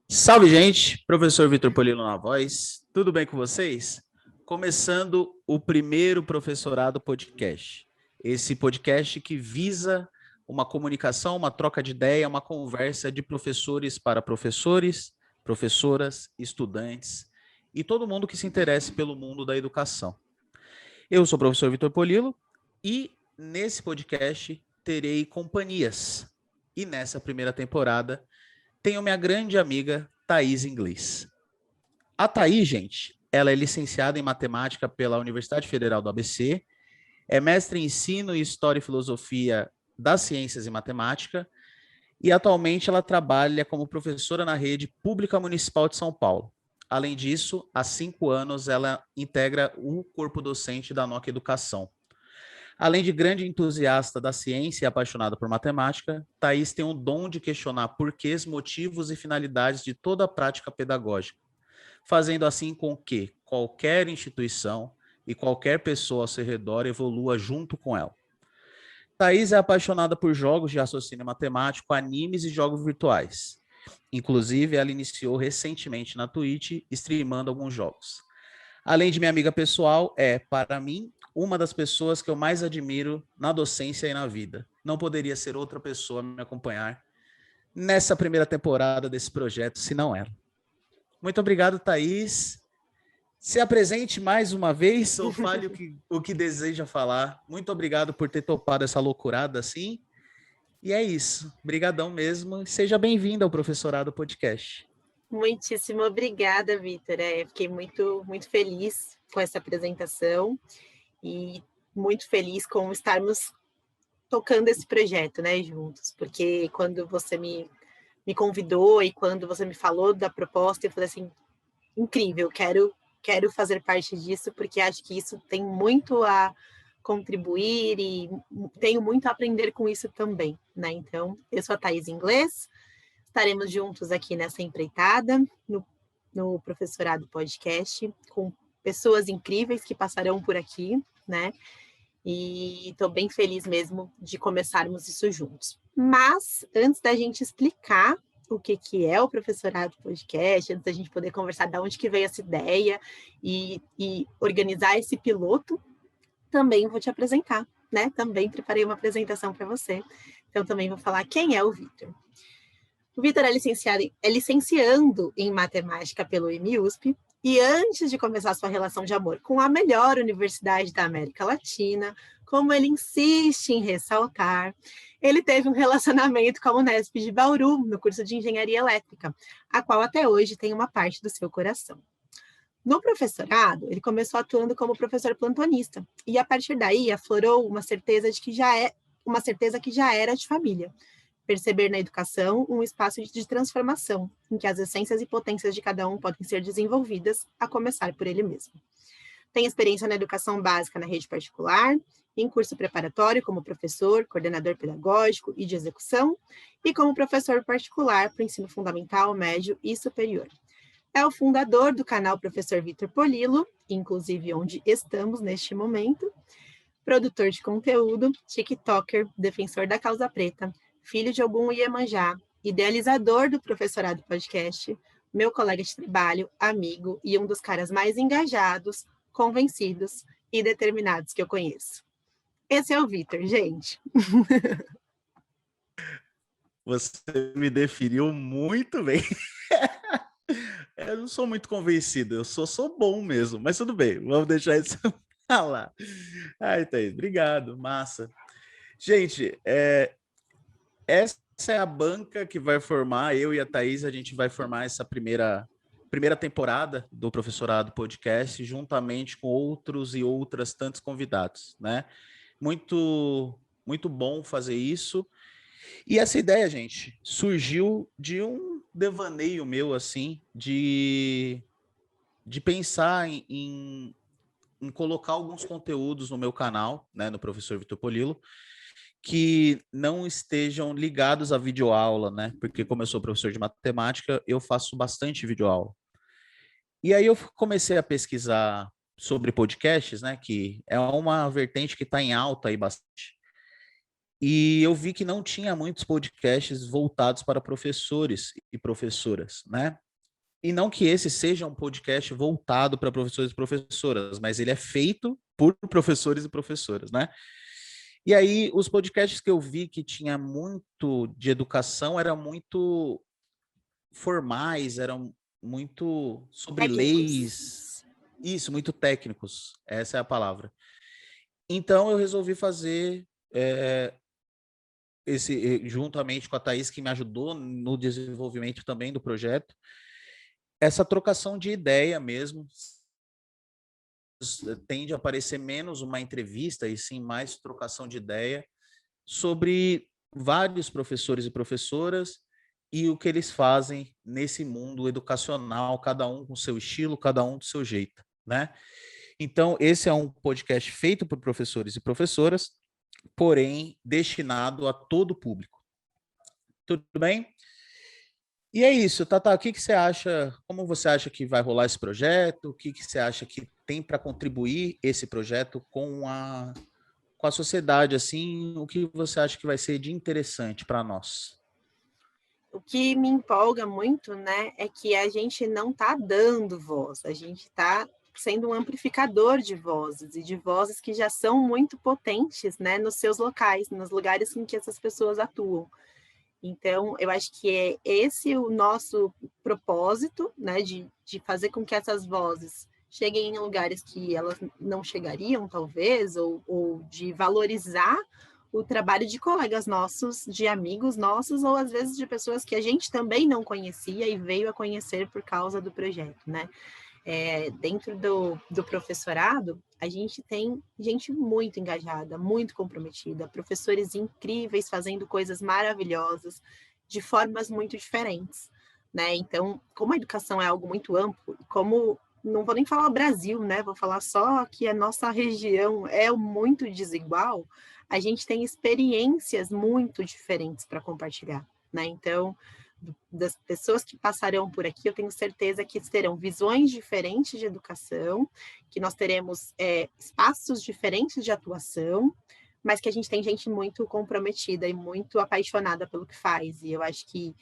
Salve, gente! Professor Vitor Polillo na voz. Tudo bem com vocês? Começando o primeiro Professorado Podcast. Esse podcast que visa uma comunicação, uma troca de ideia, uma conversa de professores para professores, professoras, estudantes e todo mundo que se interesse pelo mundo da educação. Eu sou o professor Vitor Polillo e nesse podcast terei companhias. E nessa primeira temporada tenho minha grande amiga Thaís Inglês. A Thaís, gente, ela é licenciada em matemática pela Universidade Federal do ABC, é mestre em ensino e história e filosofia das ciências e matemática e atualmente ela trabalha como professora na rede pública municipal de São Paulo. Além disso, há 5 anos ela integra o corpo docente da NOC Educação. Além de grande entusiasta da ciência e apaixonada por matemática, Thaís tem o dom de questionar porquês, motivos e finalidades de toda a prática pedagógica, fazendo assim com que qualquer instituição e qualquer pessoa ao seu redor evolua junto com ela. Thaís é apaixonada por jogos de raciocínio matemático, animes e jogos virtuais. Inclusive, ela iniciou recentemente na Twitch, streamando alguns jogos. Além de minha amiga pessoal, para mim, uma das pessoas que eu mais admiro na docência e na vida. Não poderia ser outra pessoa a me acompanhar nessa primeira temporada desse projeto, se não ela. Muito obrigado, Thaís. Se apresente mais uma vez ou fale o que deseja falar. Muito obrigado por ter topado essa loucurada assim. E é isso. Obrigadão mesmo. Seja bem-vindo ao Professorado Podcast. Muitíssimo obrigada, Vitor. Fiquei muito feliz com essa apresentação e muito feliz com estarmos tocando esse projeto, né, juntos, porque quando você me convidou e quando você me falou da proposta, eu falei assim, incrível, quero fazer parte disso, porque acho que isso tem muito a contribuir e tenho muito a aprender com isso também, né? Então, eu sou a Thaís Inglês, estaremos juntos aqui nessa empreitada, no Professorado Podcast, com pessoas incríveis que passarão por aqui, né? E estou bem feliz mesmo de começarmos isso juntos. Mas, antes da gente explicar o que é o Professorado Podcast, antes da gente poder conversar de onde que veio essa ideia e organizar esse piloto, também vou te apresentar, né? Também preparei uma apresentação para você. Então, também vou falar quem é o Vitor. O Vitor é licenciando em matemática pelo IMUSP, e antes de começar sua relação de amor com a melhor universidade da América Latina, como ele insiste em ressaltar, ele teve um relacionamento com a Unesp de Bauru, no curso de Engenharia Elétrica, a qual até hoje tem uma parte do seu coração. No professorado, ele começou atuando como professor plantonista, e a partir daí aflorou uma certeza que já era de família. Perceber na educação um espaço de transformação, em que as essências e potências de cada um podem ser desenvolvidas, a começar por ele mesmo. Tem experiência na educação básica na rede particular, em curso preparatório como professor, coordenador pedagógico e de execução, e como professor particular para o ensino fundamental, médio e superior. É o fundador do canal Professor Vitor Polillo, inclusive onde estamos neste momento, produtor de conteúdo, tiktoker, defensor da causa preta, filho de Ogum Iemanjá, idealizador do Professorado Podcast, meu colega de trabalho, amigo e um dos caras mais engajados, convencidos e determinados que eu conheço. Esse é o Vitor, gente. Você me definiu muito bem. Eu não sou muito convencido, eu sou bom mesmo, mas tudo bem, vamos deixar isso pra lá. Ai, Thaís, obrigado, massa. Gente, essa é a banca que vai formar, eu e a Thaís, a gente vai formar essa primeira temporada do Professorado Podcast, juntamente com outros e outras tantos convidados, né? Muito, muito bom fazer isso. E essa ideia, gente, surgiu de um devaneio meu, assim, de pensar em colocar alguns conteúdos no meu canal, né, no Professor Vitor Polillo, que não estejam ligados à videoaula, né? Porque como eu sou professor de matemática, eu faço bastante videoaula. E aí eu comecei a pesquisar sobre podcasts, né? Que é uma vertente que está em alta aí bastante. E eu vi que não tinha muitos podcasts voltados para professores e professoras, né? E não que esse seja um podcast voltado para professores e professoras, mas ele é feito por professores e professoras, né? E aí, os podcasts que eu vi que tinha muito de educação eram muito formais, eram muito sobre leis, Técnicos. isso, muito técnicos, essa é a palavra. Então, eu resolvi fazer juntamente com a Thaís, que me ajudou no desenvolvimento também do projeto, essa trocação de ideia mesmo. Tende a aparecer menos uma entrevista e sim mais trocação de ideia sobre vários professores e professoras e o que eles fazem nesse mundo educacional, cada um com seu estilo, cada um do seu jeito, né? Então, esse é um podcast feito por professores e professoras, porém destinado a todo o público. Tudo bem? E é isso, Tata, o que você acha, como você acha que vai rolar esse projeto? O que você acha que tem para contribuir esse projeto com a sociedade, assim, o que você acha que vai ser de interessante para nós? O que me empolga muito, né, é que a gente não está dando voz, a gente está sendo um amplificador de vozes e de vozes que já são muito potentes, né, nos seus locais, nos lugares em que essas pessoas atuam. Então, eu acho que é esse o nosso propósito, né, de fazer com que essas vozes cheguem em lugares que elas não chegariam, talvez, ou de valorizar o trabalho de colegas nossos, de amigos nossos, ou às vezes de pessoas que a gente também não conhecia e veio a conhecer por causa do projeto, né? Dentro do professorado, a gente tem gente muito engajada, muito comprometida, professores incríveis fazendo coisas maravilhosas, de formas muito diferentes, né? Então, como a educação é algo muito amplo, como não vou nem falar Brasil, né? Vou falar só que a nossa região é muito desigual, a gente tem experiências muito diferentes para compartilhar, né? Então, das pessoas que passarão por aqui, eu tenho certeza que terão visões diferentes de educação, que nós teremos espaços diferentes de atuação, mas que a gente tem gente muito comprometida e muito apaixonada pelo que faz. E eu acho que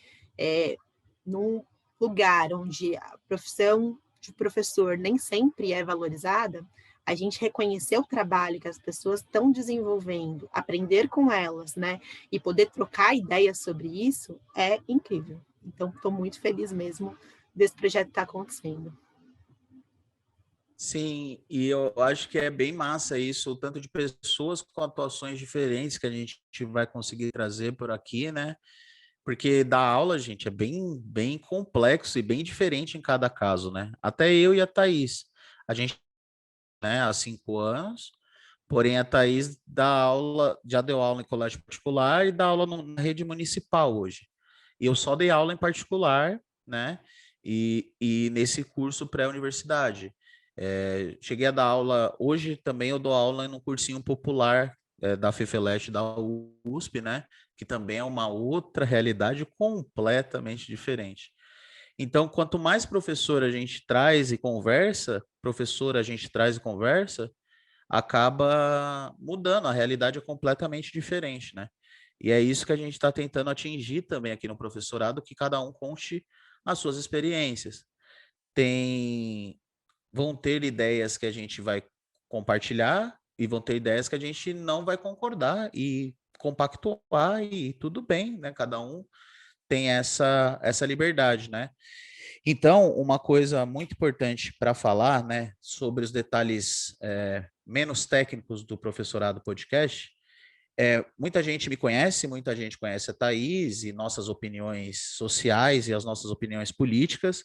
num lugar onde a profissão de professor nem sempre é valorizada, a gente reconhecer o trabalho que as pessoas estão desenvolvendo, aprender com elas, né, e poder trocar ideias sobre isso é incrível. Então, estou muito feliz mesmo desse projeto estar acontecendo. Sim, e eu acho que é bem massa isso, o tanto de pessoas com atuações diferentes que a gente vai conseguir trazer por aqui, né? Porque dar aula, gente, é bem complexo e bem diferente em cada caso, né? Até eu e a Thaís, a gente, né, há 5 anos, porém a Thaís dá aula, já deu aula em colégio particular e dá aula na rede municipal hoje. E eu só dei aula em particular, né? E nesse curso pré-universidade. Cheguei a dar aula, hoje também eu dou aula no cursinho popular da FEFELESH da USP, né? Que também é uma outra realidade completamente diferente. Então, quanto mais professor a gente traz e conversa, professor a gente traz e conversa, acaba mudando, a realidade é completamente diferente, né? E é isso que a gente está tentando atingir também aqui no professorado, que cada um conte as suas experiências. Tem, vão ter ideias que a gente vai compartilhar e vão ter ideias que a gente não vai concordar e compactuar e tudo bem, né? Cada um tem essa liberdade, né? Então, uma coisa muito importante para falar, né, sobre os detalhes menos técnicos do Professorado Podcast, muita gente me conhece, muita gente conhece a Thaís e nossas opiniões sociais e as nossas opiniões políticas,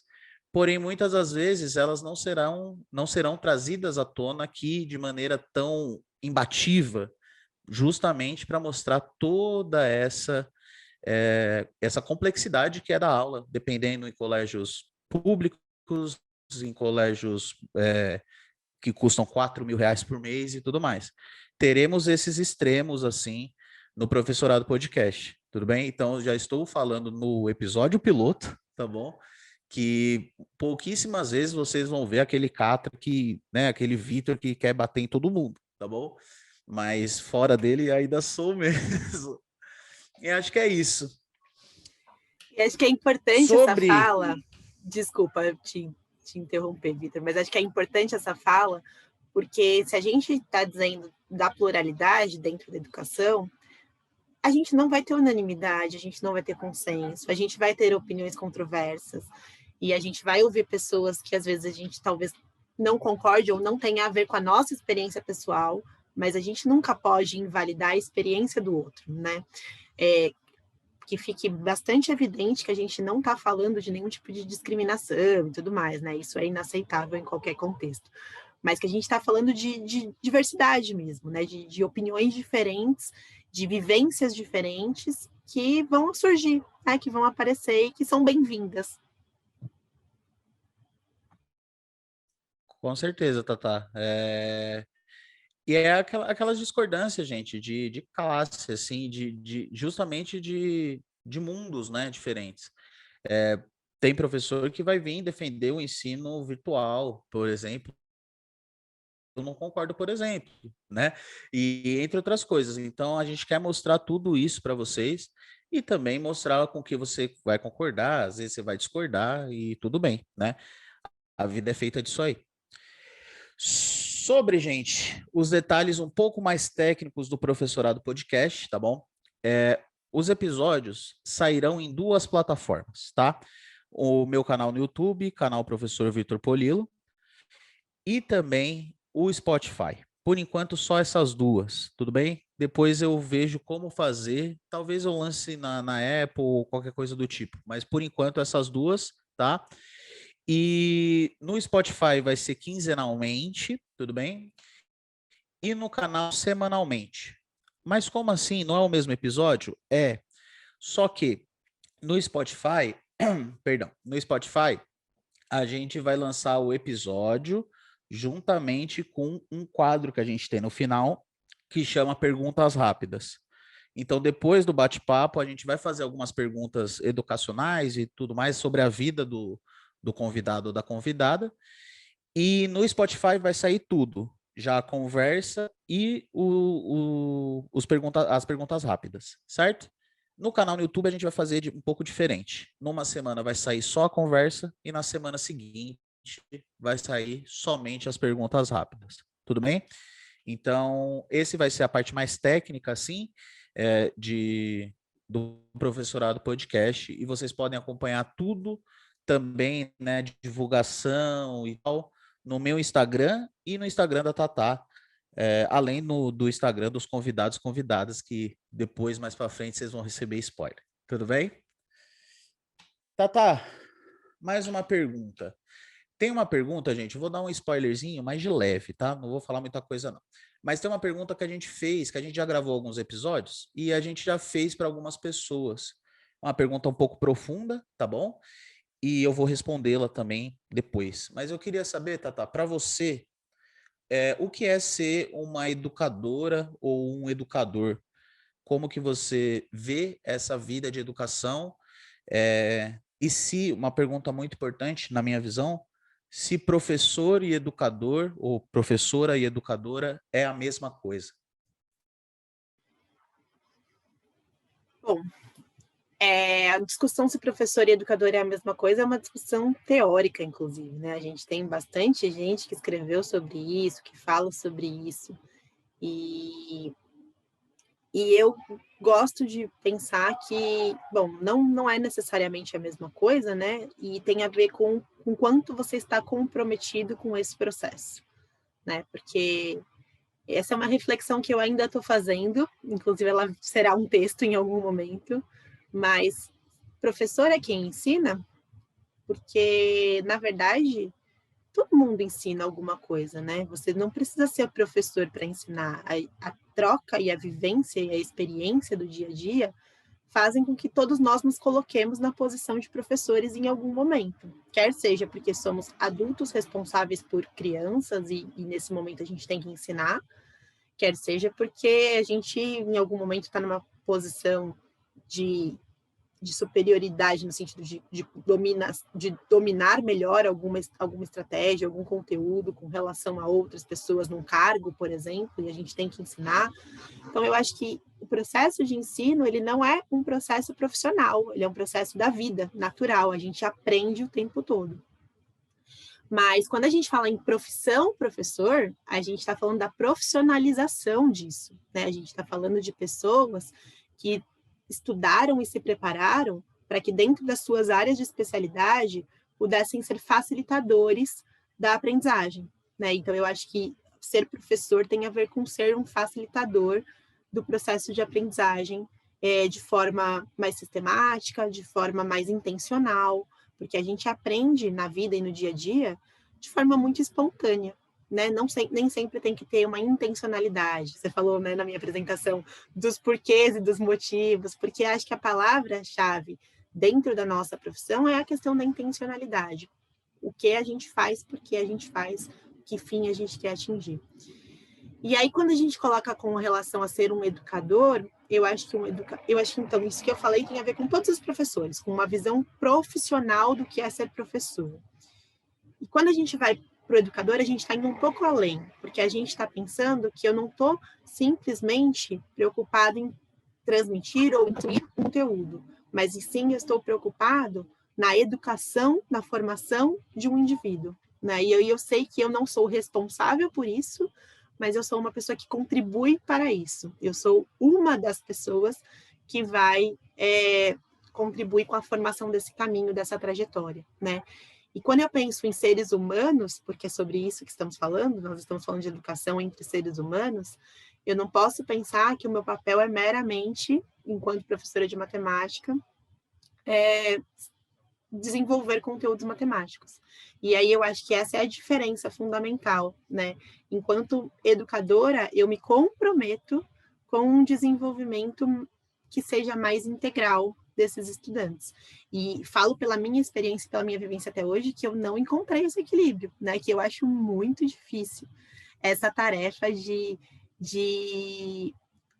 porém, muitas das vezes elas não serão trazidas à tona aqui de maneira tão imbativa, justamente para mostrar toda essa complexidade que é da aula, dependendo em colégios públicos, em colégios que custam R$ 4.000 por mês e tudo mais. Teremos esses extremos, assim, no Professorado Podcast, tudo bem? Então, já estou falando no episódio piloto, tá bom? que pouquíssimas vezes vocês vão ver aquele Catra que, né, aquele Vitor que quer bater em todo mundo, tá bom? Mas fora dele ainda sou mesmo. E acho que é isso. E acho que é importante essa Sobre... fala, desculpa te interromper, Vitor, mas acho que é importante essa fala, porque se a gente está dizendo da pluralidade dentro da educação, a gente não vai ter unanimidade, a gente não vai ter consenso, a gente vai ter opiniões controversas, e a gente vai ouvir pessoas que às vezes a gente talvez não concorde ou não tenha a ver com a nossa experiência pessoal, mas a gente nunca pode invalidar a experiência do outro, né? Que fique bastante evidente que a gente não está falando de nenhum tipo de discriminação e tudo mais, né? Isso é inaceitável em qualquer contexto. Mas que a gente está falando de diversidade mesmo, né? De opiniões diferentes, de vivências diferentes que vão surgir, né? Que vão aparecer e que são bem-vindas. Com certeza, Tatá. E é aquelas discordâncias, gente, de classe, assim, justamente de mundos, né, diferentes. Tem professor que vai vir defender o ensino virtual, por exemplo. Eu não concordo, por exemplo, né? E entre outras coisas. Então, a gente quer mostrar tudo isso para vocês e também mostrar com que você vai concordar, às vezes você vai discordar e tudo bem, né? A vida é feita disso aí. Sobre, gente, os detalhes um pouco mais técnicos do Professorado Podcast, tá bom? Os episódios sairão em 2 plataformas, tá? O meu canal no YouTube, canal Professor Vitor Polilo, e também o Spotify. Por enquanto, só essas 2, tudo bem? Depois eu vejo como fazer. Talvez eu lance na Apple ou qualquer coisa do tipo. Mas por enquanto, essas 2, tá? E no Spotify vai ser quinzenalmente, tudo bem? E no canal semanalmente. Mas como assim? Não é o mesmo episódio? É. Só que no Spotify, perdão, no Spotify, a gente vai lançar o episódio juntamente com um quadro que a gente tem no final, que chama Perguntas Rápidas. Então, depois do bate-papo, a gente vai fazer algumas perguntas educacionais e tudo mais sobre a vida do convidado ou da convidada. E no Spotify vai sair tudo, já a conversa e as perguntas rápidas, certo? No canal no YouTube a gente vai fazer um pouco diferente. Numa semana vai sair só a conversa e na semana seguinte vai sair somente as perguntas rápidas. Tudo bem? Então, esse vai ser a parte mais técnica, assim, do professorado podcast, e vocês podem acompanhar tudo também, né, de divulgação e tal, no meu Instagram e no Instagram da Tatá, além do Instagram dos convidados, convidadas, que depois, mais para frente, vocês vão receber spoiler. Tudo bem? Tatá, mais uma pergunta. Tem uma pergunta, gente, eu vou dar um spoilerzinho, mais de leve, tá? Não vou falar muita coisa, não. Mas tem uma pergunta que a gente fez, que a gente já gravou alguns episódios, e a gente já fez para algumas pessoas. Uma pergunta um pouco profunda, tá bom? E eu vou respondê-la também depois. Mas eu queria saber, Tata, para você, o que é ser uma educadora ou um educador? Como que você vê essa vida de educação? E se, uma pergunta muito importante, na minha visão, se professor e educador, ou professora e educadora, é a mesma coisa. Bom, a discussão se professor e educador é a mesma coisa é uma discussão teórica, inclusive, né? A gente tem bastante gente que escreveu sobre isso, que fala sobre isso, e eu gosto de pensar que, bom, não é necessariamente a mesma coisa, né? E tem a ver com quanto você está comprometido com esse processo, né? Porque essa é uma reflexão que eu ainda estou fazendo, inclusive ela será um texto em algum momento, mas professor é quem ensina, porque, na verdade, todo mundo ensina alguma coisa, né? Você não precisa ser professor para ensinar. A troca e a vivência e a experiência do dia a dia fazem com que todos nós nos coloquemos na posição de professores em algum momento. Quer seja porque somos adultos responsáveis por crianças e nesse momento a gente tem que ensinar, quer seja porque a gente em algum momento está numa posição de de superioridade no sentido de dominar melhor alguma estratégia, algum conteúdo com relação a outras pessoas num cargo, por exemplo, e a gente tem que ensinar. Então, eu acho que o processo de ensino, ele não é um processo profissional, ele é um processo da vida, natural, a gente aprende o tempo todo. Mas quando a gente fala em profissão professor, a gente está falando da profissionalização disso, né? A gente está falando de pessoas que estudaram e se prepararam para que dentro das suas áreas de especialidade pudessem ser facilitadores da aprendizagem, né? Então eu acho que ser professor tem a ver com ser um facilitador do processo de aprendizagem de forma mais sistemática, de forma mais intencional, porque a gente aprende na vida e no dia a dia de forma muito espontânea, né? Nem sempre tem que ter uma intencionalidade. Você falou, né, na minha apresentação dos porquês e dos motivos, porque acho que a palavra-chave dentro da nossa profissão é a questão da intencionalidade. O que a gente faz, por que a gente faz, que fim a gente quer atingir. E aí, quando a gente coloca com relação a ser um educador, eu acho que então isso que eu falei tem a ver com todos os professores, com uma visão profissional do que é ser professor. E quando a gente vai para o educador, a gente está indo um pouco além, porque a gente está pensando que eu não estou simplesmente preocupado em transmitir ou incluir conteúdo, mas sim eu estou preocupado na educação, na formação de um indivíduo, né? E eu sei que eu não sou responsável por isso, mas eu sou uma pessoa que contribui para isso. Eu sou uma das pessoas que vai contribuir com a formação desse caminho, dessa trajetória, né? E quando eu penso em seres humanos, porque é sobre isso que estamos falando, nós estamos falando de educação entre seres humanos, eu não posso pensar que o meu papel é meramente, enquanto professora de matemática, desenvolver conteúdos matemáticos. E aí eu acho que essa é a diferença fundamental, né? Enquanto educadora, eu me comprometo com um desenvolvimento que seja mais integral desses estudantes. E falo pela minha experiência, pela minha vivência até hoje, que eu não encontrei esse equilíbrio, né? Que eu acho muito difícil essa tarefa de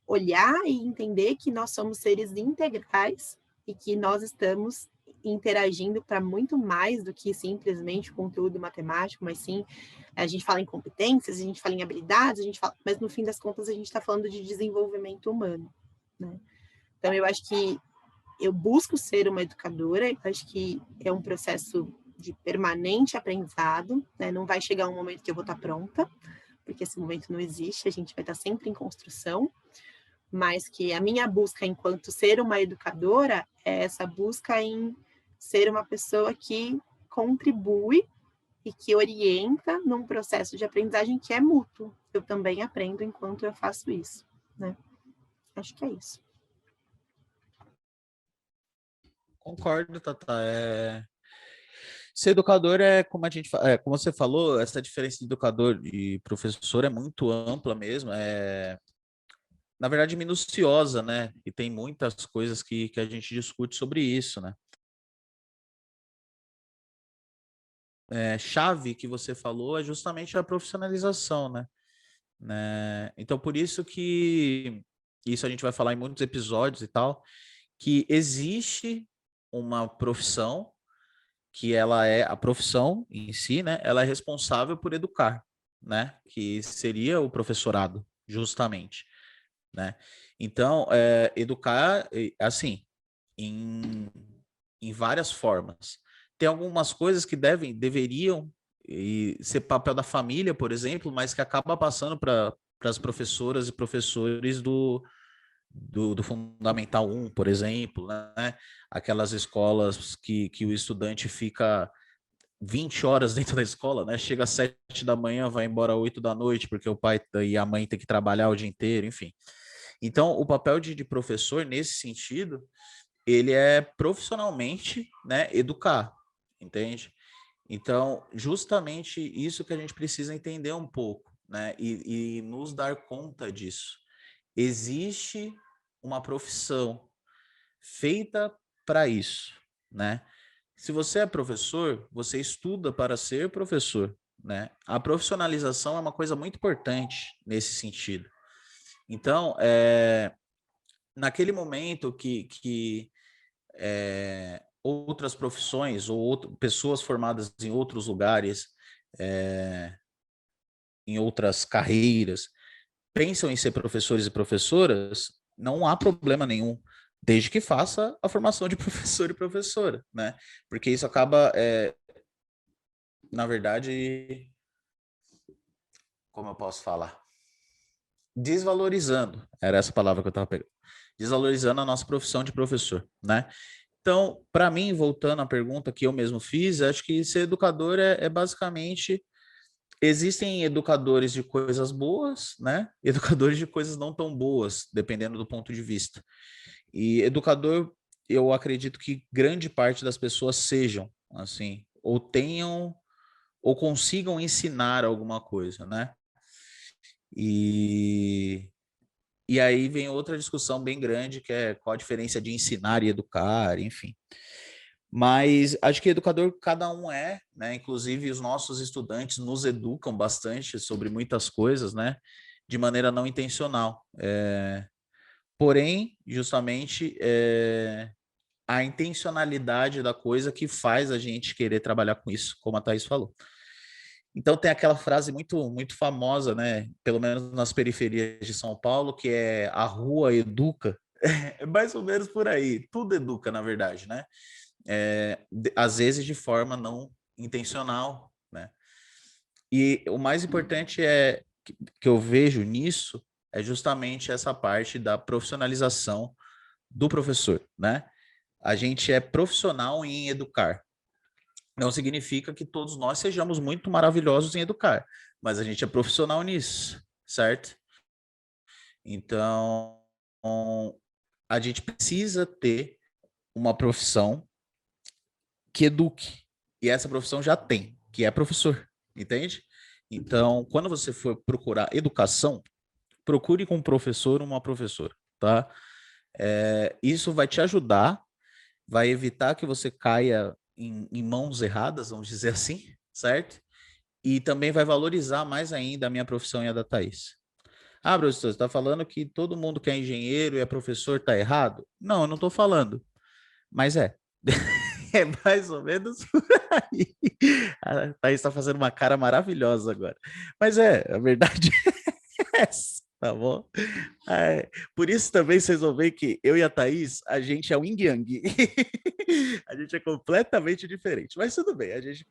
olhar e entender que nós somos seres integrais e que nós estamos interagindo para muito mais do que simplesmente conteúdo matemático, mas sim, a gente fala em competências, a gente fala em habilidades, mas no fim das contas a gente está falando de desenvolvimento humano, né? Então eu acho que eu busco ser uma educadora, eu acho que é um processo de permanente aprendizado, né? Não vai chegar um momento que eu vou estar pronta, porque esse momento não existe, a gente vai estar sempre em construção, mas que a minha busca enquanto ser uma educadora é essa busca em ser uma pessoa que contribui e que orienta num processo de aprendizagem que é mútuo. Eu também aprendo enquanto eu faço isso, né? Acho que é isso. Concordo, Tata. Ser educador como como você falou, essa diferença de educador e professor é muito ampla mesmo. Na verdade, minuciosa, né? E tem muitas coisas que a gente discute sobre isso, né? Chave que você falou é justamente a profissionalização, né? Então, por isso que isso a gente vai falar em muitos episódios e tal, que existe uma profissão que ela é a profissão em si, né? Ela é responsável por educar, né? Que seria o professorado, justamente, né? Então, educar, assim, em, em várias formas. Tem algumas coisas que deveriam ser papel da família, por exemplo, mas que acaba passando para as professoras e professores do Fundamental 1, por exemplo, né? Aquelas escolas que o estudante fica 20 horas dentro da escola, né? Chega às 7 da manhã, vai embora às 8 da noite, porque o pai e a mãe têm que trabalhar o dia inteiro, enfim. Então, o papel de professor, nesse sentido, ele é profissionalmente, né, educar, entende? Então, justamente isso que a gente precisa entender um pouco, né? E nos dar conta disso. Existe uma profissão feita para isso, né? Se você é professor, você estuda para ser professor, né? A profissionalização é uma coisa muito importante nesse sentido. Então, naquele momento que outras profissões ou pessoas formadas em outros lugares, em outras carreiras, pensam em ser professores e professoras, não há problema nenhum, desde que faça a formação de professor e professora, né? Porque isso acaba, na verdade, como eu posso falar? Desvalorizando, era essa palavra que eu estava pegando, desvalorizando a nossa profissão de professor, né? Então, para mim, voltando à pergunta que eu mesmo fiz, acho que ser educador é basicamente, existem educadores de coisas boas, né? Educadores de coisas não tão boas, dependendo do ponto de vista. E educador, eu acredito que grande parte das pessoas sejam assim, ou tenham ou consigam ensinar alguma coisa, né? E aí vem outra discussão bem grande, que é qual a diferença de ensinar e educar, enfim. Mas acho que educador cada um é, né? Inclusive os nossos estudantes nos educam bastante sobre muitas coisas, né? De maneira não intencional. Porém, justamente a intencionalidade da coisa que faz a gente querer trabalhar com isso, como a Thaís falou. Então tem aquela frase muito famosa, né? Pelo menos nas periferias de São Paulo, que é a rua educa. É mais ou menos por aí. Tudo educa, na verdade, né? Às vezes de forma não intencional, né? E o mais importante que eu vejo nisso é justamente essa parte da profissionalização do professor, né? A gente é profissional em educar. Não significa que todos nós sejamos muito maravilhosos em educar, mas a gente é profissional nisso, certo? Então, a gente precisa ter uma profissão que eduque. E essa profissão já tem, que é professor, entende? Então, quando você for procurar educação, procure com um professor ou uma professora, tá? Isso vai te ajudar, vai evitar que você caia em mãos erradas, vamos dizer assim, certo? E também vai valorizar mais ainda a minha profissão e a da Thaís. Ah, professor, você está falando que todo mundo que é engenheiro e é professor está errado? Não, eu não estou falando, mas é. É mais ou menos por aí. A Thaís está fazendo uma cara maravilhosa agora. Mas a verdade é essa, tá bom? Por isso também vocês vão ver que eu e a Thaís, a gente é o yin yang. A gente é completamente diferente. Mas tudo bem, a gente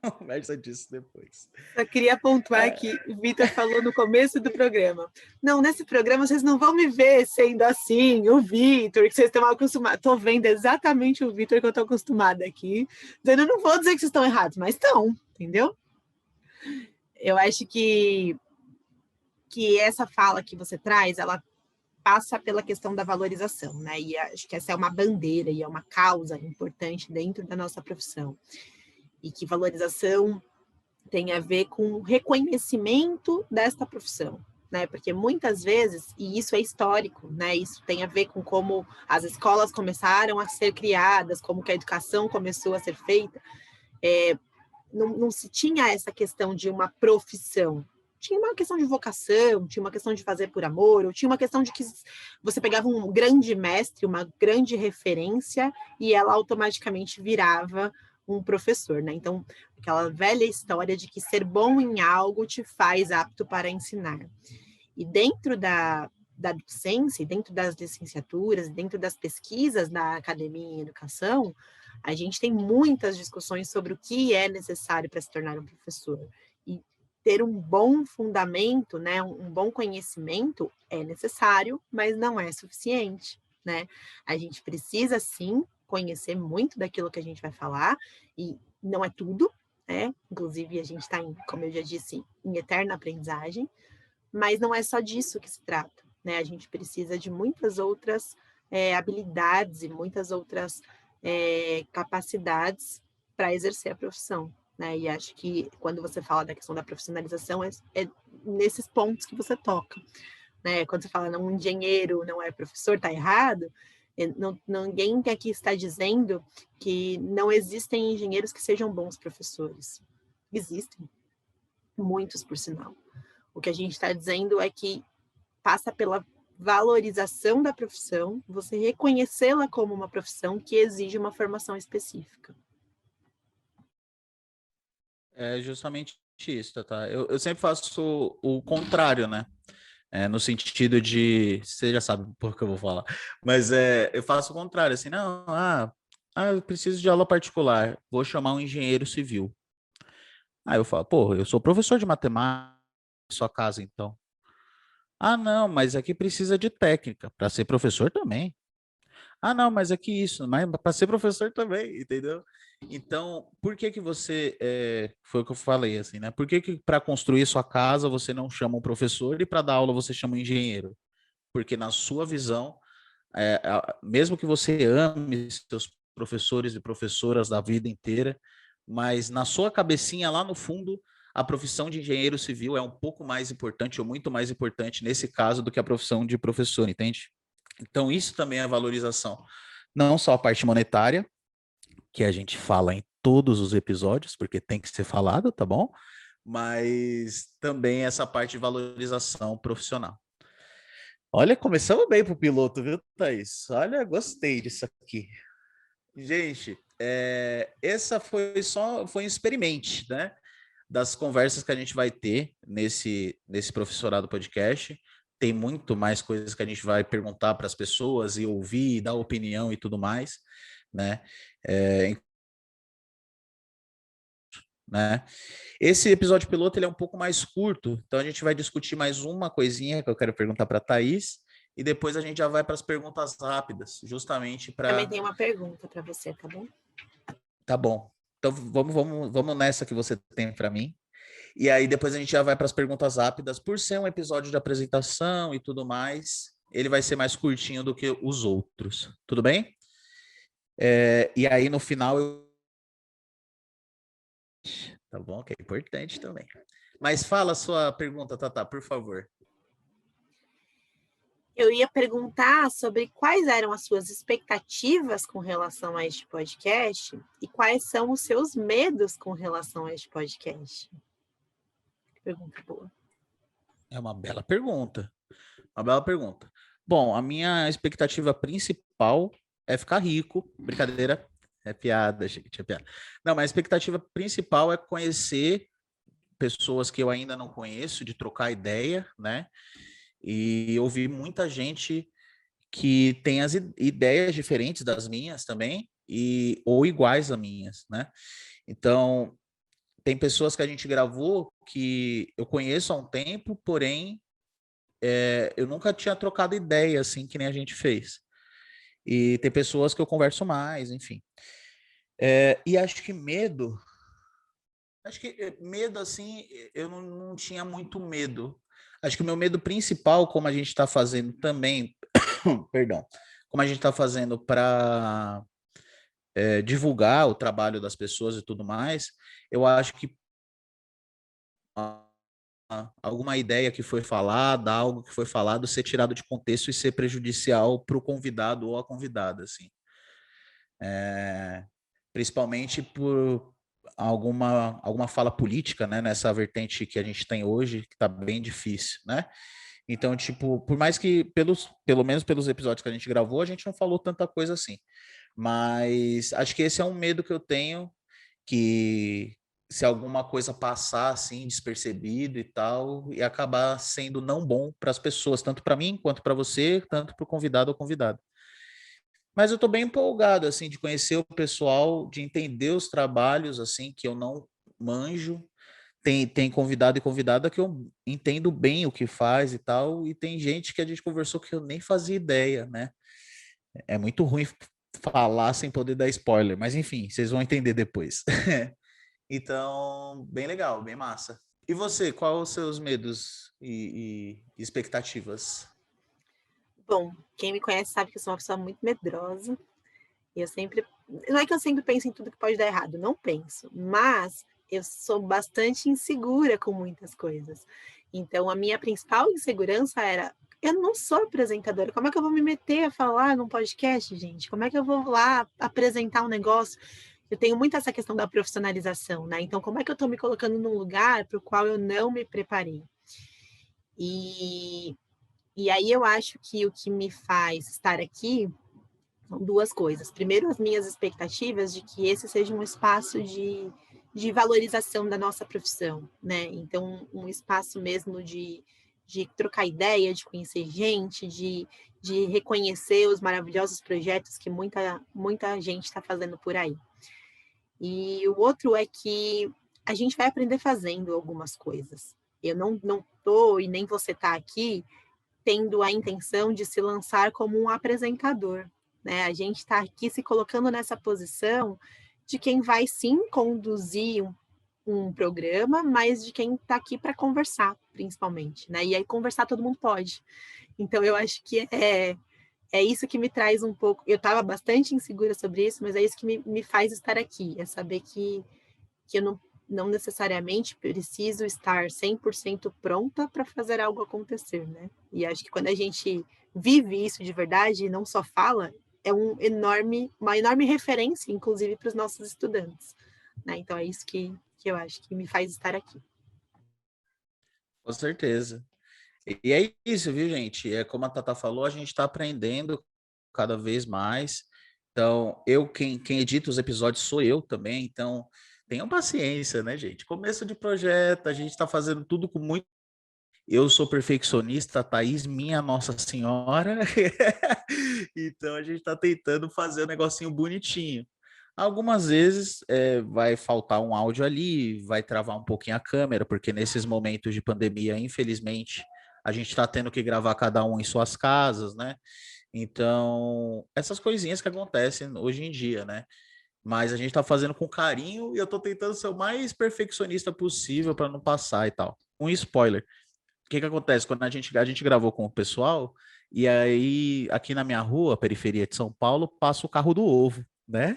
conversa disso depois. Só queria pontuar que o Vitor falou no começo do programa. Não, nesse programa vocês não vão me ver sendo assim, o Vitor, que vocês estão acostumados. Estou vendo exatamente o Vitor que eu estou acostumada aqui. Dizendo, eu não vou dizer que vocês estão errados, mas estão, entendeu? Eu acho que essa fala que você traz, ela passa pela questão da valorização, né? E acho que essa é uma bandeira e é uma causa importante dentro da nossa profissão. E que valorização tem a ver com o reconhecimento desta profissão, né? Porque muitas vezes, e isso é histórico, né? Isso tem a ver com como as escolas começaram a ser criadas, como que a educação começou a ser feita. Não se tinha essa questão de uma profissão. Tinha uma questão de vocação, tinha uma questão de fazer por amor, ou tinha uma questão de que você pegava um grande mestre, uma grande referência, e ela automaticamente virava um professor, né? Então, aquela velha história de que ser bom em algo te faz apto para ensinar. E dentro da docência, dentro das licenciaturas, dentro das pesquisas da academia em educação, a gente tem muitas discussões sobre o que é necessário para se tornar um professor. E ter um bom fundamento, né, um bom conhecimento é necessário, mas não é suficiente, né? A gente precisa, sim, conhecer muito daquilo que a gente vai falar, e não é tudo, né? Inclusive, a gente está, como eu já disse, em eterna aprendizagem, mas não é só disso que se trata, né? A gente precisa de muitas outras habilidades e muitas outras capacidades para exercer a profissão, né? E acho que quando você fala da questão da profissionalização, é nesses pontos que você toca, né? Quando você fala um engenheiro não é professor, está errado. Ninguém aqui está dizendo que não existem engenheiros que sejam bons professores. Existem, muitos por sinal. O que a gente está dizendo é que passa pela valorização da profissão, você reconhecê-la como uma profissão que exige uma formação específica. É justamente isso, tá? Eu sempre faço o contrário, né? No sentido de, você já sabe por que eu vou falar, mas eu faço o contrário, assim, não, eu preciso de aula particular, vou chamar um engenheiro civil. Aí eu falo, pô, eu sou professor de matemática em sua casa, então. Ah, não, mas aqui precisa de técnica, para ser professor também. Ah, não, mas aqui isso, mas para ser professor também, entendeu? Então, por que que você, foi o que eu falei, assim, né? Por que que para construir sua casa você não chama um professor e para dar aula você chama um engenheiro? Porque na sua visão, mesmo que você ame seus professores e professoras da vida inteira, mas na sua cabecinha, lá no fundo, a profissão de engenheiro civil é um pouco mais importante ou muito mais importante nesse caso do que a profissão de professor, entende? Então, isso também é valorização. Não só a parte monetária, que a gente fala em todos os episódios, porque tem que ser falado, tá bom? Mas também essa parte de valorização profissional. Olha, começamos bem pro piloto, viu, Thaís? Olha, gostei disso aqui. Gente, essa foi um experimente, né? Das conversas que a gente vai ter nesse professorado podcast. Tem muito mais coisas que a gente vai perguntar para as pessoas e ouvir, dar opinião e tudo mais, né? É, né? Esse episódio piloto ele é um pouco mais curto, então a gente vai discutir mais uma coisinha que eu quero perguntar para a Thaís e depois a gente já vai para as perguntas rápidas, justamente Também para. tem uma pergunta para você, tá bom? Tá bom. Então vamos nessa que você tem para mim. E aí depois a gente já vai para as perguntas rápidas. Por ser um episódio de apresentação e tudo mais, ele vai ser mais curtinho do que os outros. Tudo bem? E aí no final eu. Tá bom, que é importante também. Mas fala a sua pergunta, Tata, por favor. Eu ia perguntar sobre quais eram as suas expectativas com relação a este podcast e quais são os seus medos com relação a este podcast. Pergunta boa. É uma bela pergunta. Uma bela pergunta. Bom, a minha expectativa principal é ficar rico. Brincadeira. É piada, gente, é piada. Não, mas a expectativa principal é conhecer pessoas que eu ainda não conheço, de trocar ideia, né? E ouvir muita gente que tem as ideias diferentes das minhas também, ou iguais às minhas, né? Então, tem pessoas que a gente gravou que eu conheço há um tempo, porém, eu nunca tinha trocado ideia assim que nem a gente fez. E tem pessoas que eu converso mais, enfim. E acho que medo assim, eu não tinha muito medo. Acho que o meu medo principal, como a gente está fazendo também, perdão, como a gente está fazendo para divulgar o trabalho das pessoas e tudo mais, eu acho que alguma ideia que foi falada, algo que foi falado, ser tirado de contexto e ser prejudicial para o convidado ou a convidada, assim. Principalmente por alguma fala política, né, nessa vertente que a gente tem hoje, que está bem difícil, né? Então, tipo, por mais que, pelo menos pelos episódios que a gente gravou, a gente não falou tanta coisa assim. Mas acho que esse é um medo que eu tenho, que se alguma coisa passar assim despercebido e tal, e acabar sendo não bom para as pessoas, tanto para mim quanto para você, tanto para o convidado ou convidada. Mas eu estou bem empolgado assim de conhecer o pessoal, de entender os trabalhos assim que eu não manjo. Tem convidado e convidada que eu entendo bem o que faz e tal, e tem gente que a gente conversou que eu nem fazia ideia, né? É muito ruim falar sem poder dar spoiler, mas enfim, vocês vão entender depois. Então, bem legal, bem massa. E você, quais os seus medos e expectativas? Bom, quem me conhece sabe que eu sou uma pessoa muito medrosa. E eu sempre. Não é que eu sempre penso em tudo que pode dar errado, não penso, mas eu sou bastante insegura com muitas coisas. Então, a minha principal insegurança era: eu não sou apresentadora, como é que eu vou me meter a falar num podcast, gente? Como é que eu vou lá apresentar um negócio? Eu tenho muito essa questão da profissionalização, né? Então, como é que eu estou me colocando num lugar para o qual eu não me preparei? E E aí eu acho que o que me faz estar aqui são duas coisas. Primeiro, as minhas expectativas de que esse seja um espaço de valorização da nossa profissão, né? Então, um espaço mesmo de trocar ideia, de conhecer gente, de reconhecer os maravilhosos projetos que muita gente está fazendo por aí. E o outro é que a gente vai aprender fazendo algumas coisas. Eu não estou, e nem você está aqui, tendo a intenção de se lançar como um apresentador, né? A gente está aqui se colocando nessa posição de quem vai sim conduzir um programa, mas de quem está aqui para conversar, principalmente, né? E aí conversar todo mundo pode. Então eu acho que é isso que me traz um pouco. Eu estava bastante insegura sobre isso, mas é isso que me faz estar aqui, é saber que eu não necessariamente preciso estar 100% pronta para fazer algo acontecer, né? E acho que quando a gente vive isso de verdade e não só fala, é uma enorme referência, inclusive, para os nossos estudantes, né? Então é isso que eu acho que me faz estar aqui. Com certeza. E é isso, viu, gente? É como a Tata falou, a gente está aprendendo cada vez mais. Então, quem edita os episódios sou eu também. Então, tenham paciência, né, gente? Começo de projeto, a gente está fazendo tudo com muito. Eu sou perfeccionista, a Thaís, minha Nossa Senhora. Então, a gente está tentando fazer o negocinho bonitinho. Algumas vezes vai faltar um áudio ali, vai travar um pouquinho a câmera, porque nesses momentos de pandemia, infelizmente, a gente está tendo que gravar cada um em suas casas, né? Então, essas coisinhas que acontecem hoje em dia, né? Mas a gente está fazendo com carinho e eu estou tentando ser o mais perfeccionista possível para não passar e tal. Um spoiler. O que acontece? Quando a gente gravou com o pessoal, e aí aqui na minha rua, periferia de São Paulo, passa o carro do ovo, né?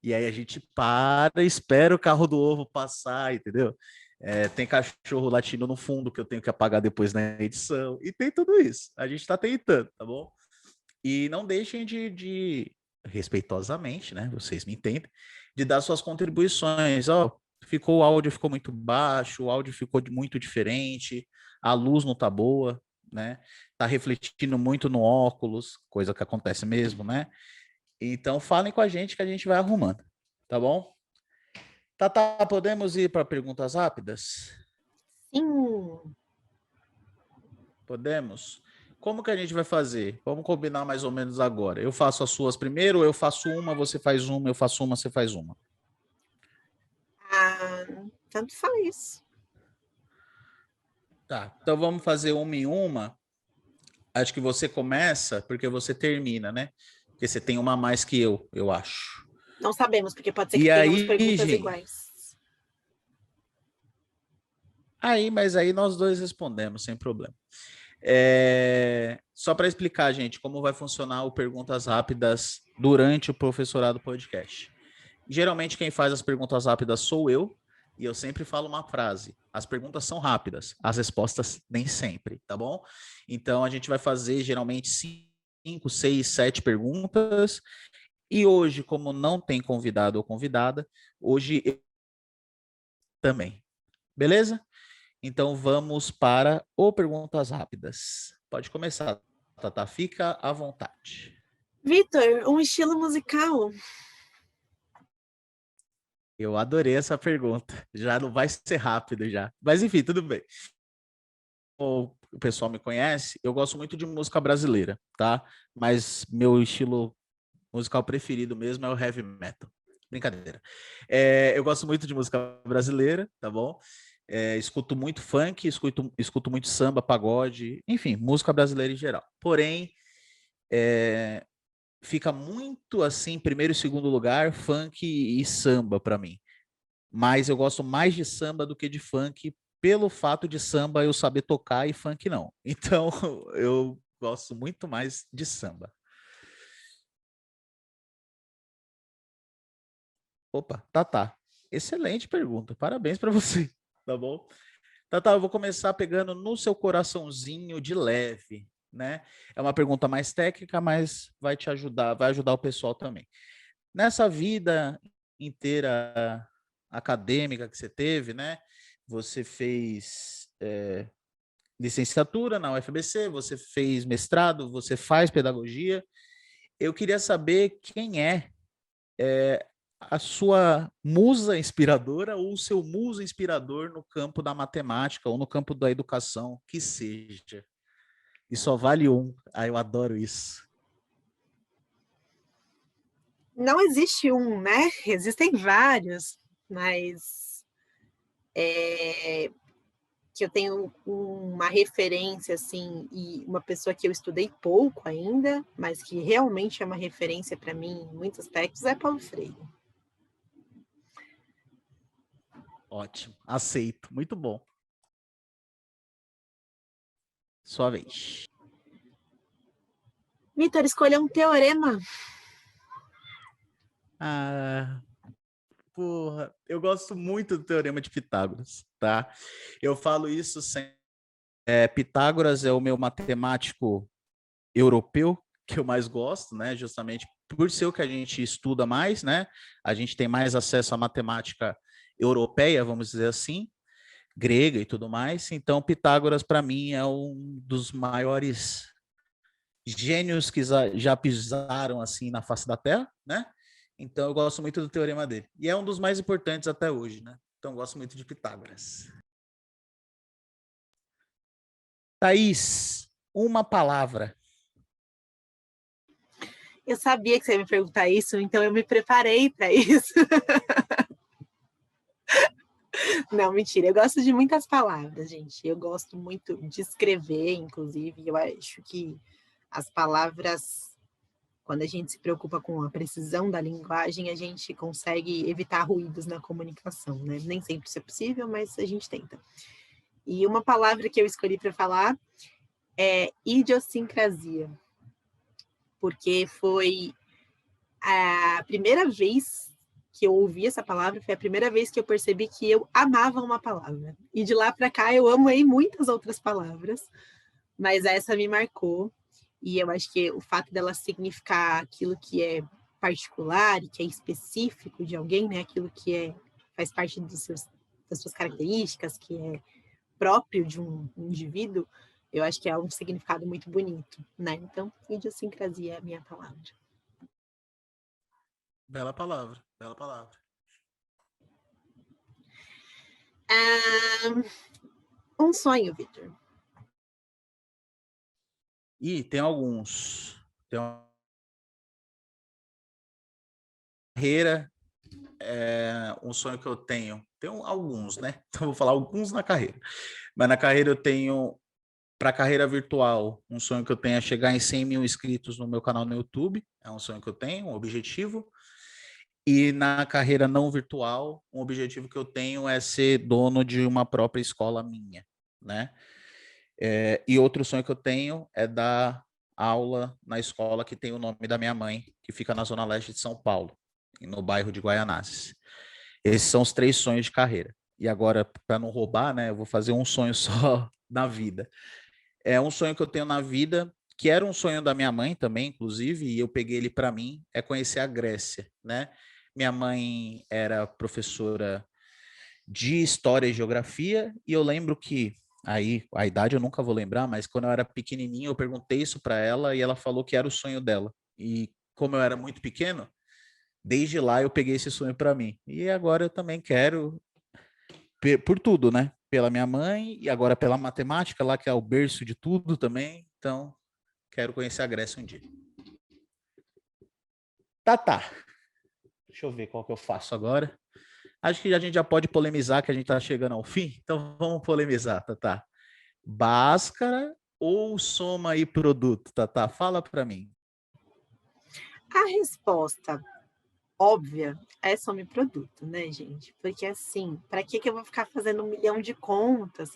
E aí a gente para, espera o carro do ovo passar, entendeu? Tem cachorro latindo no fundo que eu tenho que apagar depois na edição. E tem tudo isso. A gente está tentando, tá bom? E não deixem respeitosamente, né? Vocês me entendem, de dar suas contribuições. Ó, o áudio ficou muito baixo, o áudio ficou muito diferente, a luz não tá boa, né? Tá refletindo muito no óculos, coisa que acontece mesmo, né? Então falem com a gente que a gente vai arrumando, tá bom? Tá, podemos ir para perguntas rápidas? Sim, Podemos? Como que a gente vai fazer? Vamos combinar mais ou menos agora. Eu faço as suas primeiro, eu faço uma, você faz uma, eu faço uma, você faz uma. tanto faz. Tá, então vamos fazer uma em uma. Acho que você começa porque você termina, né? Porque você tem uma a mais que eu acho. Não sabemos, porque pode ser que E tenhamos aí, perguntas gente, iguais. mas aí nós dois respondemos sem problema. Só para explicar, gente, como vai funcionar o Perguntas Rápidas durante o Professorado Podcast. Geralmente quem faz as perguntas rápidas sou eu, e eu sempre falo uma frase. As perguntas são rápidas, as respostas nem sempre, tá bom? Então a gente vai fazer geralmente 5, 6, 7 perguntas. E hoje, como não tem convidado ou convidada, hoje eu também. Beleza? Então vamos para o Perguntas Rápidas. Pode começar, Tata. Fica à vontade. Vitor, um estilo musical? Eu adorei essa pergunta. Já não vai ser rápido já. Mas enfim, tudo bem. O pessoal me conhece, eu gosto muito de música brasileira, tá? Mas meu estilo musical preferido mesmo é o heavy metal. Brincadeira. Eu gosto muito de música brasileira, tá bom? Escuto muito funk, escuto muito samba, pagode, enfim, música brasileira em geral. Porém, fica muito assim, primeiro e segundo lugar, funk e samba para mim. Mas eu gosto mais de samba do que de funk, pelo fato de samba eu saber tocar e funk não. Então, eu gosto muito mais de samba. Opa, Tá. Excelente pergunta. Parabéns para você, tá bom? Tá, eu vou começar pegando no seu coraçãozinho de leve, né? É uma pergunta mais técnica, mas vai te ajudar, vai ajudar o pessoal também. Nessa vida inteira acadêmica que você teve, né? Você fez licenciatura na UFBC, você fez mestrado, você faz pedagogia. Eu queria saber quem é a sua musa inspiradora ou o seu muso inspirador no campo da matemática ou no campo da educação, que seja. E só vale um. Ah, eu adoro isso. Não existe um, né? Existem vários, mas que eu tenho uma referência, assim, e uma pessoa que eu estudei pouco ainda, mas que realmente é uma referência para mim em muitos aspectos, é Paulo Freire. Ótimo, aceito, muito bom. Sua vez. Vitor, escolha um teorema. Porra, eu gosto muito do Teorema de Pitágoras, tá? Eu falo isso sem... Pitágoras é o meu matemático europeu que eu mais gosto, né? Justamente por ser o que a gente estuda mais, né? A gente tem mais acesso à matemática europeia, vamos dizer assim, grega e tudo mais. Então, Pitágoras, para mim, é um dos maiores gênios que já pisaram assim na face da Terra, né? Então, eu gosto muito do teorema dele. E é um dos mais importantes até hoje, né? Então, eu gosto muito de Pitágoras. Thaís, uma palavra. Eu sabia que você ia me perguntar isso, então eu me preparei para isso. Não, mentira. Eu gosto de muitas palavras, gente. Eu gosto muito de escrever, inclusive. Eu acho que as palavras, quando a gente se preocupa com a precisão da linguagem, a gente consegue evitar ruídos na comunicação, né? Nem sempre isso é possível, mas a gente tenta. E uma palavra que eu escolhi para falar é idiosincrasia, porque foi a primeira vez que eu ouvi essa palavra, foi a primeira vez que eu percebi que eu amava uma palavra. E de lá para cá eu amei muitas outras palavras, mas essa me marcou. E eu acho que o fato dela significar aquilo que é particular e que é específico de alguém, né? Aquilo que faz parte das suas características, que é próprio de um indivíduo, eu acho que é um significado muito bonito, né? Então, idiosincrasia é a minha palavra. Bela palavra, bela palavra. Um sonho, Vitor. E tem alguns. Tem uma carreira, um sonho que eu tenho. Tenho alguns, né? Então, vou falar alguns na carreira. Mas na carreira eu tenho, para a carreira virtual, um sonho que eu tenho é chegar em 100 mil inscritos no meu canal no YouTube. É um sonho que eu tenho, um objetivo. E na carreira não virtual, um objetivo que eu tenho é ser dono de uma própria escola minha, né? E outro sonho que eu tenho é dar aula na escola que tem o nome da minha mãe, que fica na zona leste de São Paulo, no bairro de Guaianazes. Esses são os 3 sonhos de carreira. E agora, para não roubar, né, eu vou fazer um sonho só na vida. É um sonho que eu tenho na vida, que era um sonho da minha mãe também, inclusive, e eu peguei ele para mim, é conhecer a Grécia, né? Minha mãe era professora de História e Geografia, e eu lembro que, aí, a idade eu nunca vou lembrar, mas quando eu era pequenininho, eu perguntei isso para ela, e ela falou que era o sonho dela. E como eu era muito pequeno, desde lá eu peguei esse sonho para mim. E agora eu também quero, por tudo, né? Pela minha mãe, e agora pela matemática, lá que é o berço de tudo também. Então, quero conhecer a Grécia um dia. Tá. Deixa eu ver qual que eu faço agora. Acho que a gente já pode polemizar, que a gente está chegando ao fim. Então vamos polemizar, Tatá. Bhaskara ou soma e produto, Tatá? Fala para mim. A resposta óbvia é só me produto, né, gente? Porque assim, para que eu vou ficar fazendo 1 milhão de contas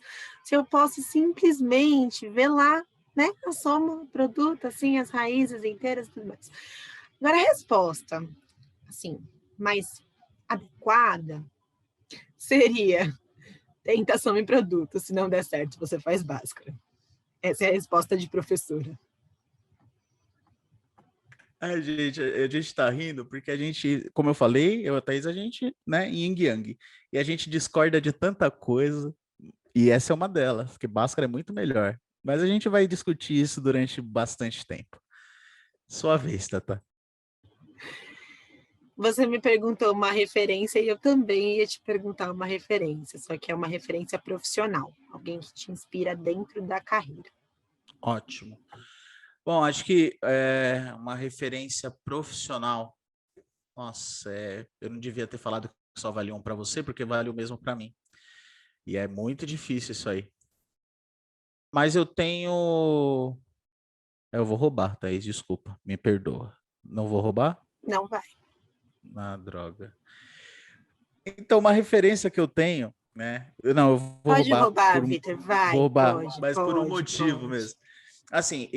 se eu posso simplesmente ver lá, né, a soma, produto, assim, as raízes inteiras e tudo mais. Agora, a resposta, assim, mais adequada seria tenta soma e produto. Se não der certo, você faz Bhaskara. Essa é a resposta de professora. A gente tá rindo porque a gente, como eu falei, eu e a Thaís, a gente, né, yin yang. E a gente discorda de tanta coisa. E essa é uma delas, porque Bhaskara é muito melhor. Mas a gente vai discutir isso durante bastante tempo. Sua vez, Tata. Você me perguntou uma referência e eu também ia te perguntar uma referência, só que é uma referência profissional, alguém que te inspira dentro da carreira. Ótimo. Bom, acho que é uma referência profissional. Nossa, eu não devia ter falado que só vale um para você, porque vale o mesmo para mim. E é muito difícil isso aí. Mas eu tenho. Eu vou roubar, Thaís, desculpa, me perdoa. Não vou roubar? Não vai. Ah, droga. Então, uma referência que eu tenho, né? Não, eu vou Pode roubar roubar, por Vitor, vou vai, roubar, mas por um motivo pode. mesmo. Assim,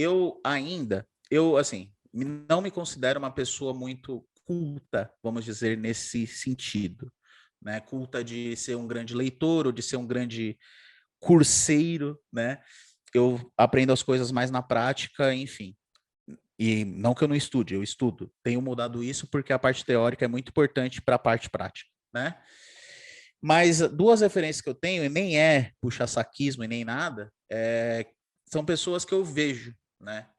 assim, não me considero uma pessoa muito culta, vamos dizer, nesse sentido, né? Culta de ser um grande leitor ou de ser um grande curseiro, né? Eu aprendo as coisas mais na prática, enfim. E não que eu não estude, eu estudo. Tenho mudado isso porque a parte teórica é muito importante para a parte prática, né? Mas duas referências que eu tenho, e nem é puxa-saquismo e nem nada, são pessoas que eu vejo, né?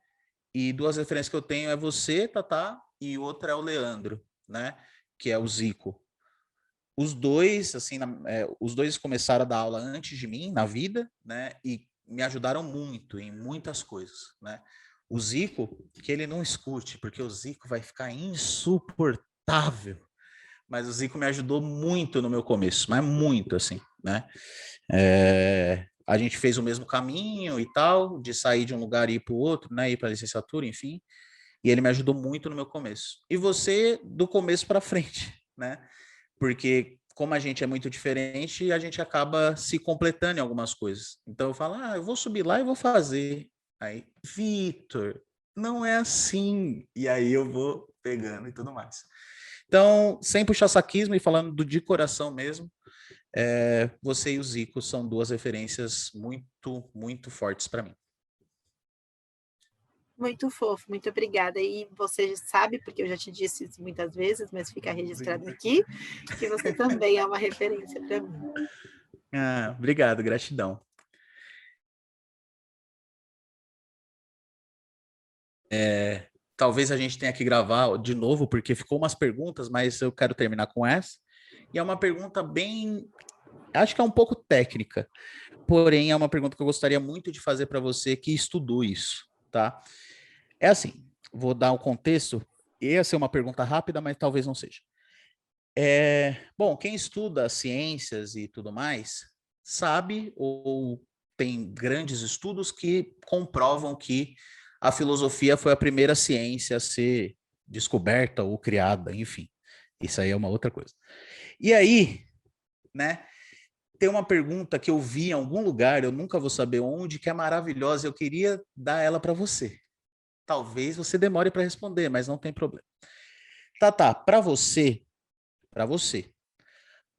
E duas referências que eu tenho é você, Tatá, e outra é o Leandro, né? Que é o Zico. Os dois, assim, os dois começaram a dar aula antes de mim, na vida, né? E me ajudaram muito em muitas coisas, né? O Zico, que ele não escute, porque o Zico vai ficar insuportável. Mas o Zico me ajudou muito no meu começo, mas muito, assim, né? A gente fez o mesmo caminho e tal, de sair de um lugar e ir para o outro, né? Ir para a licenciatura, enfim. E ele me ajudou muito no meu começo. E você, do começo para frente, né? Porque como a gente é muito diferente, a gente acaba se completando em algumas coisas. Então eu falo, eu vou subir lá e vou fazer. Aí, Vitor, não é assim. E aí eu vou pegando e tudo mais. Então, sem puxar saquismo e falando de coração mesmo, você e o Zico são duas referências muito, muito fortes para mim. Muito fofo, muito obrigada. E você sabe, porque eu já te disse isso muitas vezes, mas fica registrado aqui, que você também é uma referência para mim. Obrigado, gratidão. Talvez a gente tenha que gravar de novo, porque ficou umas perguntas, mas eu quero terminar com essa. E é uma pergunta bem, acho que é um pouco técnica, porém é uma pergunta que eu gostaria muito de fazer para você que estudou isso, tá? É assim, vou dar um contexto, ia ser uma pergunta rápida, mas talvez não seja. Bom, quem estuda ciências e tudo mais, sabe ou tem grandes estudos que comprovam que a filosofia foi a primeira ciência a ser descoberta ou criada, enfim. Isso aí é uma outra coisa. E aí, né, tem uma pergunta que eu vi em algum lugar, eu nunca vou saber onde, que é maravilhosa, eu queria dar ela para você. Talvez você demore para responder, mas não tem problema. Tá, para você,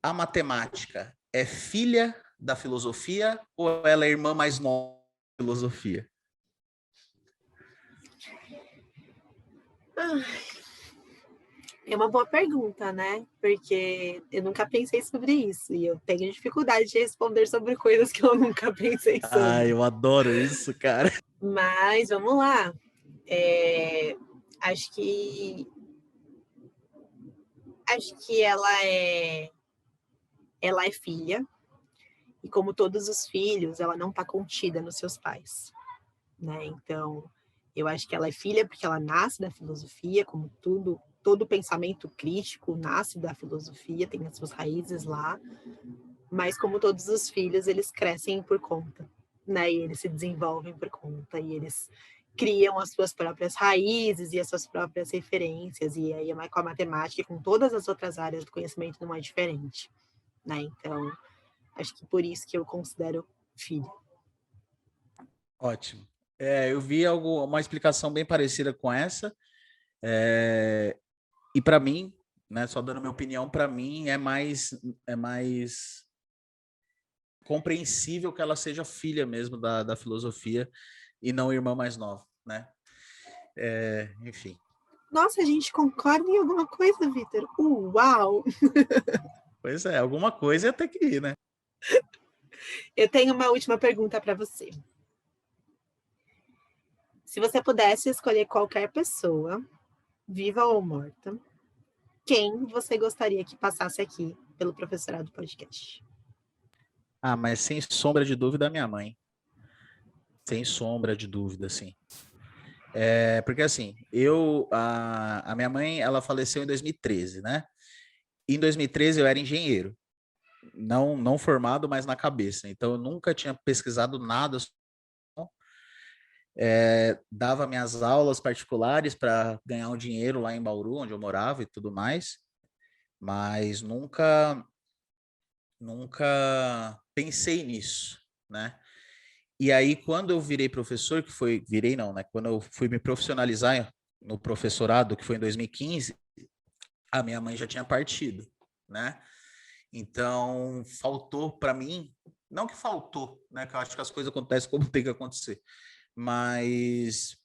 a matemática é filha da filosofia ou ela é irmã mais nova da filosofia? É uma boa pergunta, né? Porque eu nunca pensei sobre isso e eu tenho dificuldade de responder sobre coisas que eu nunca pensei sobre. Eu adoro isso, cara. Mas vamos lá. Acho que ela é filha e como todos os filhos, ela não está contida nos seus pais, né? Então, eu acho que ela é filha porque ela nasce da filosofia, como todo pensamento crítico nasce da filosofia, tem as suas raízes lá, mas como todos os filhos, eles crescem por conta, né? E eles se desenvolvem por conta, e eles criam as suas próprias raízes e as suas próprias referências, e aí com a matemática e com todas as outras áreas do conhecimento não é diferente, né? Então, acho que por isso que eu considero filha. Ótimo. Eu vi uma explicação bem parecida com essa. E para mim, né, só dando minha opinião, para mim é mais compreensível que ela seja filha mesmo da filosofia e não irmã mais nova, né? Enfim. Nossa, a gente concorda em alguma coisa, Vitor? Uau! Pois é, alguma coisa ia ter que ir, né? Eu tenho uma última pergunta para você. Se você pudesse escolher qualquer pessoa, viva ou morta, quem você gostaria que passasse aqui pelo Professorado Podcast? Ah, mas sem sombra de dúvida, a minha mãe. Sem sombra de dúvida, sim. Porque assim, a minha mãe, ela faleceu em 2013, né? E em 2013 eu era engenheiro, não formado, mas na cabeça. Então eu nunca tinha pesquisado nada. Dava minhas aulas particulares para ganhar um dinheiro lá em Bauru, onde eu morava e tudo mais, mas nunca pensei nisso, né? E aí, quando eu virei professor, virei não, né? Quando eu fui me profissionalizar no professorado, que foi em 2015, a minha mãe já tinha partido, né? Então, faltou para mim, não que faltou, né? Que eu acho que as coisas acontecem como tem que acontecer, mas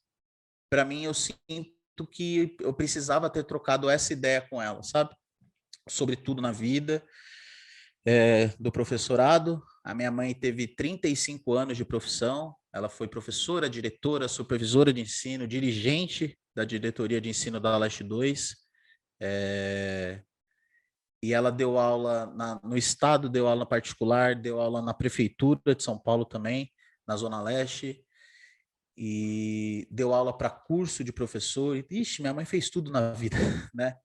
para mim eu sinto que eu precisava ter trocado essa ideia com ela, sabe? Sobre tudo na vida, do professorado. A minha mãe teve 35 anos de profissão, ela foi professora, diretora, supervisora de ensino, dirigente da diretoria de ensino da Leste 2, e ela deu aula no estado, deu aula particular, deu aula na prefeitura de São Paulo também, na Zona Leste, e deu aula para curso de professor. Ixi, minha mãe fez tudo na vida, né?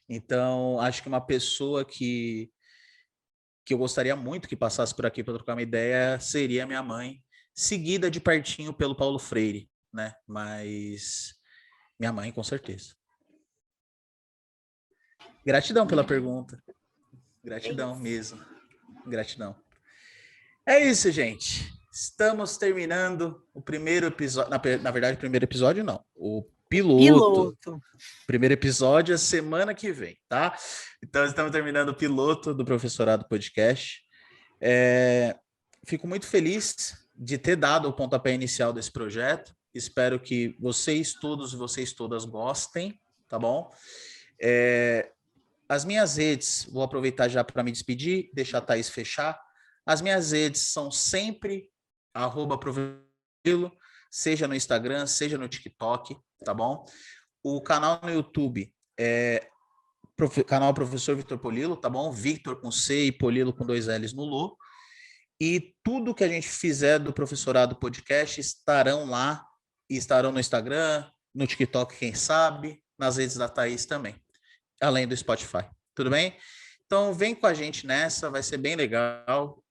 Então, acho que uma pessoa que eu gostaria muito que passasse por aqui para trocar uma ideia seria minha mãe, seguida de pertinho pelo Paulo Freire, né? Mas minha mãe, com certeza. Gratidão pela pergunta. Gratidão mesmo. Gratidão. É isso, gente. Estamos terminando o primeiro episódio. Na verdade, o primeiro episódio não. O piloto. Primeiro episódio é semana que vem, tá? Então, estamos terminando o piloto do Professorado Podcast. Fico muito feliz de ter dado o pontapé inicial desse projeto. Espero que vocês todos e vocês todas gostem, tá bom? As minhas redes, vou aproveitar já para me despedir, deixar a Thaís fechar. As minhas redes são sempre @profilo, seja no Instagram, seja no TikTok, tá bom? O canal no YouTube é canal Professor Vitor Polilo, tá bom? Victor com C e Polilo com 2 L's no Lu. E tudo que a gente fizer do Professorado Podcast estarão lá, e estarão no Instagram, no TikTok, quem sabe, nas redes da Thaís também, além do Spotify. Tudo bem? Então, vem com a gente nessa, vai ser bem legal.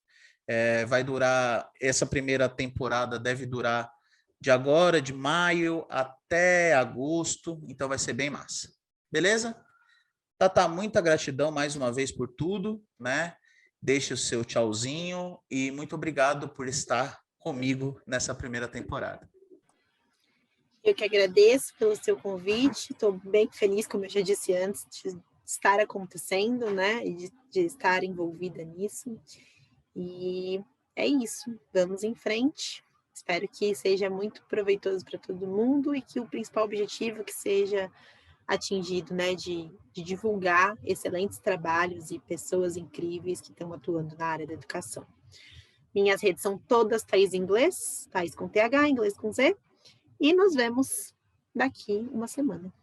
Vai durar, essa primeira temporada deve durar de agora, de maio até agosto, então vai ser bem massa. Beleza? Tata, muita gratidão mais uma vez por tudo, né? Deixe o seu tchauzinho e muito obrigado por estar comigo nessa primeira temporada. Eu que agradeço pelo seu convite, estou bem feliz, como eu já disse antes, de estar acontecendo, né? E de estar envolvida nisso. E é isso, vamos em frente. Espero que seja muito proveitoso para todo mundo e que o principal objetivo que seja atingido, né, de divulgar excelentes trabalhos e pessoas incríveis que estão atuando na área da educação. Minhas redes são todas Thaís Inglês, Thaís com TH, Inglês com Z, e nos vemos daqui uma semana.